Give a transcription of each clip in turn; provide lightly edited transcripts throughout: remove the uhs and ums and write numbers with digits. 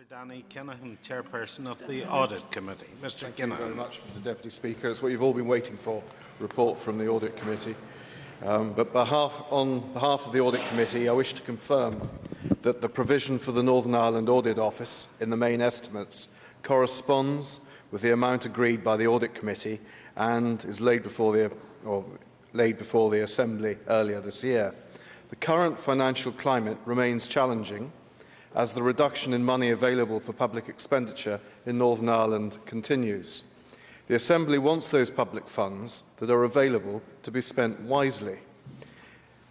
Mr. Danny Kinahan, Chairperson of the Audit Committee. Mr. Thank Kinahan. you very much, Mr. Deputy Speaker. It's what you've all been waiting for, a report from the Audit Committee. On behalf of the Audit Committee, I wish to confirm that the provision for the Northern Ireland Audit Office in the main estimates corresponds with the amount agreed by the Audit Committee and is laid before the Assembly earlier this year. The current financial climate remains challenging as the reduction in money available for public expenditure in Northern Ireland continues. The Assembly wants those public funds that are available to be spent wisely,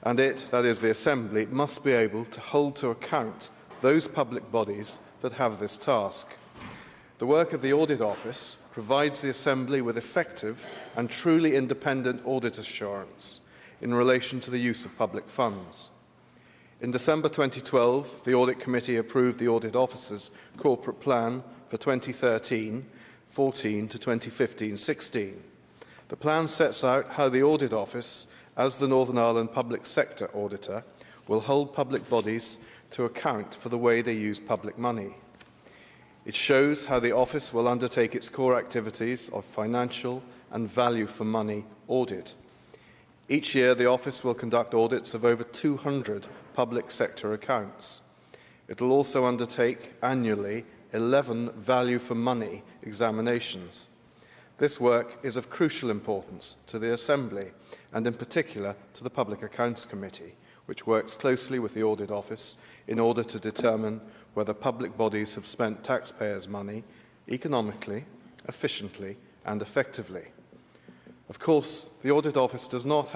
and that is the Assembly, must be able to hold to account those public bodies that have this task. The work of the Audit Office provides the Assembly with effective and truly independent audit assurance in relation to the use of public funds. In December 2012, the Audit Committee approved the Audit Office's corporate plan for 2013-14 to 2015-16. The plan sets out how the Audit Office, as the Northern Ireland Public Sector Auditor, will hold public bodies to account for the way they use public money. It shows how the Office will undertake its core activities of financial and value for money audit. Each year, the Office will conduct audits of over 200 public sector accounts. It will also undertake annually 11 value for money examinations. This work is of crucial importance to the Assembly and in particular to the Public Accounts Committee, which works closely with the Audit Office in order to determine whether public bodies have spent taxpayers' money economically, efficiently and effectively. Of course, the Audit Office does not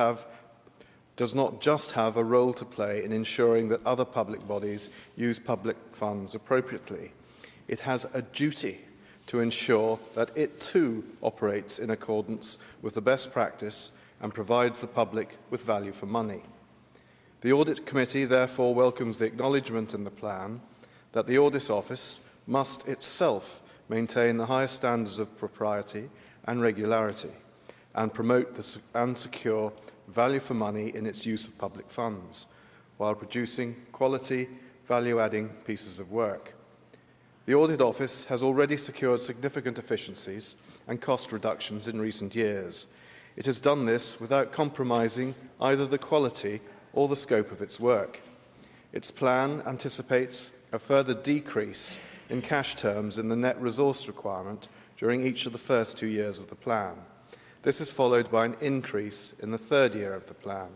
just have a role to play in ensuring that other public bodies use public funds appropriately. It has a duty to ensure that it too operates in accordance with the best practice and provides the public with value for money. The Audit Committee therefore welcomes the acknowledgement in the plan that the Audit Office must itself maintain the highest standards of propriety and regularity and promote and secure value for money in its use of public funds, while producing quality, value-adding pieces of work. The Audit Office has already secured significant efficiencies and cost reductions in recent years. It has done this without compromising either the quality or the scope of its work. Its plan anticipates a further decrease in cash terms in the net resource requirement during each of the first 2 years of the plan. This is followed by an increase in the third year of the plan.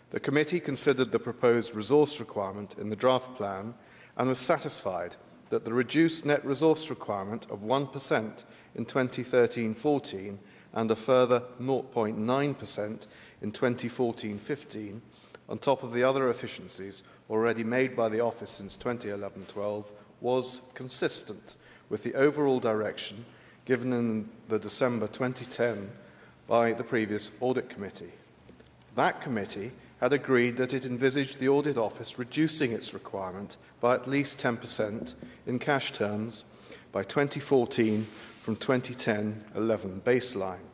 The committee considered the proposed resource requirement in the draft plan and was satisfied that the reduced net resource requirement of 1% in 2013-14 and a further 0.9% in 2014-15, on top of the other efficiencies already made by the Office since 2011-12, was consistent with the overall direction given in the December 2010 by the previous Audit Committee. That committee had agreed that it envisaged the Audit Office reducing its requirement by at least 10% in cash terms by 2014 from 2010-11 baseline.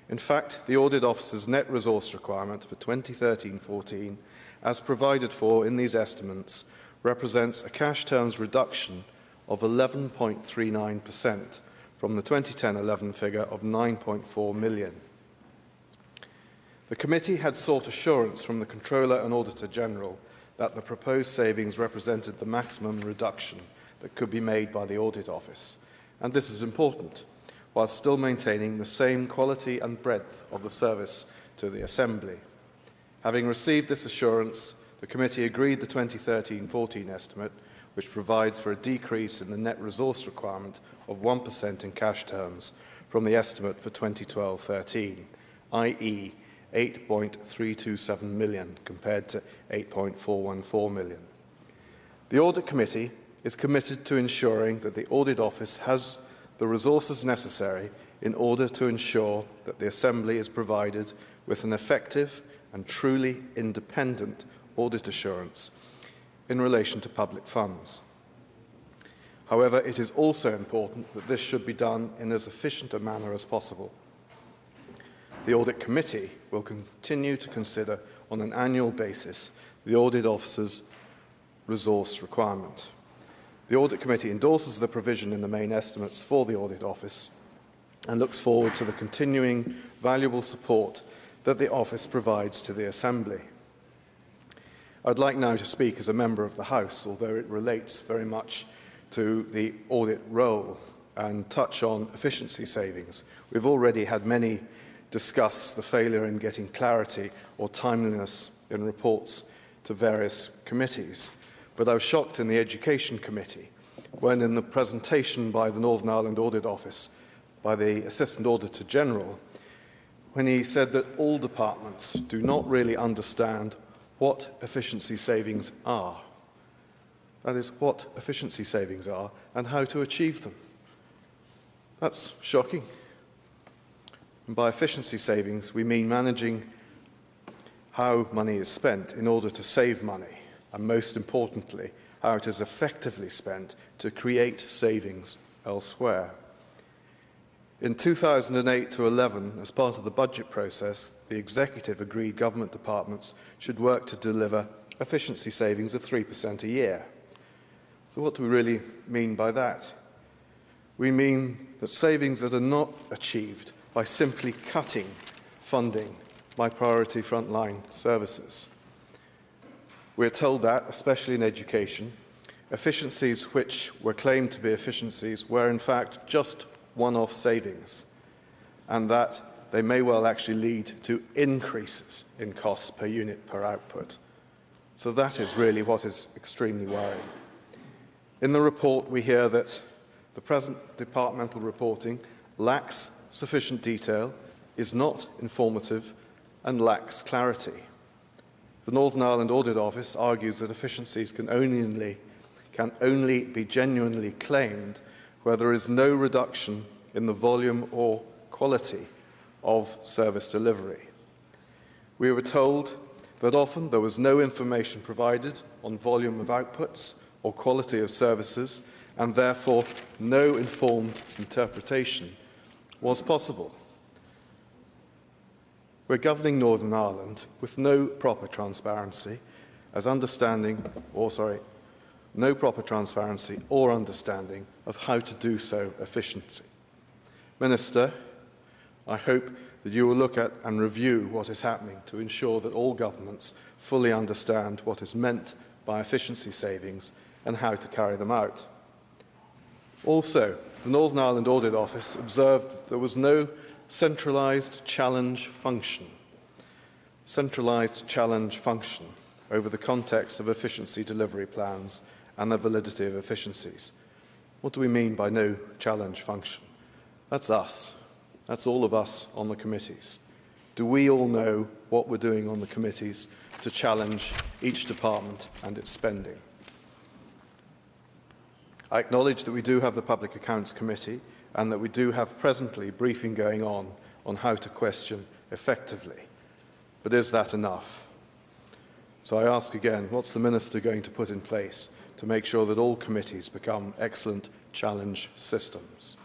In fact, the Audit Office's net resource requirement for 2013-14, as provided for in these estimates, represents a cash terms reduction of 11.39%, from the 2010-11 figure of 9.4 million. The committee had sought assurance from the Controller and Auditor General that the proposed savings represented the maximum reduction that could be made by the Audit Office, and this is important, while still maintaining the same quality and breadth of the service to the Assembly. Having received this assurance, the committee agreed the 2013-14 estimate, which provides for a decrease in the net resource requirement of 1% in cash terms from the estimate for 2012-13, i.e. 8.327 million compared to 8.414 million. The Audit Committee is committed to ensuring that the Audit Office has the resources necessary in order to ensure that the Assembly is provided with an effective and truly independent audit assurance in relation to public funds. However, it is also important that this should be done in as efficient a manner as possible. The Audit Committee will continue to consider on an annual basis the Audit Office's resource requirement. The Audit Committee endorses the provision in the main estimates for the Audit Office and looks forward to the continuing valuable support that the Office provides to the Assembly. I'd like now to speak as a member of the House, although it relates very much to the audit role, and touch on efficiency savings. We've already had many discuss the failure in getting clarity or timeliness in reports to various committees. But I was shocked in the Education Committee when, in the presentation by the Northern Ireland Audit Office, by the Assistant Auditor General, when he said that all departments do not really understand what efficiency savings are. That is, what efficiency savings are and how to achieve them. That's shocking. And by efficiency savings, we mean managing how money is spent in order to save money, and most importantly, how it is effectively spent to create savings elsewhere. In 2008-11, as part of the budget process, the Executive agreed government departments should work to deliver efficiency savings of 3% a year. So what do we really mean by that? We mean that savings that are not achieved by simply cutting funding by priority frontline services. We're told that, especially in education, efficiencies which were claimed to be efficiencies were in fact just one-off savings, and that they may well actually lead to increases in costs per unit per output. So that is really what is extremely worrying. In the report, we hear that the present departmental reporting lacks sufficient detail, is not informative, and lacks clarity. The Northern Ireland Audit Office argues that efficiencies can only be genuinely claimed where there is no reduction in the volume or quality of service delivery. We were told that often there was no information provided on volume of outputs or quality of services, and therefore no informed interpretation was possible. We're governing Northern Ireland with no proper transparency or understanding of how to do so efficiently. Minister, I hope that you will look at and review what is happening to ensure that all governments fully understand what is meant by efficiency savings and how to carry them out. Also, the Northern Ireland Audit Office observed that there was no centralised challenge function over the context of efficiency delivery plans and the validity of efficiencies. What do we mean by no challenge function? That's us. That's all of us on the committees. Do we all know what we're doing on the committees to challenge each department and its spending? I acknowledge that we do have the Public Accounts Committee and that we do have presently briefing going on how to question effectively. But is that enough? So I ask again, what's the Minister going to put in place to make sure that all committees become excellent challenge systems?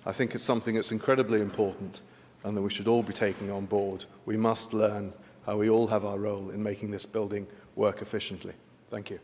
I think it's something that's incredibly important and that we should all be taking on board. We must learn how we all have our role in making this building work efficiently. Thank you.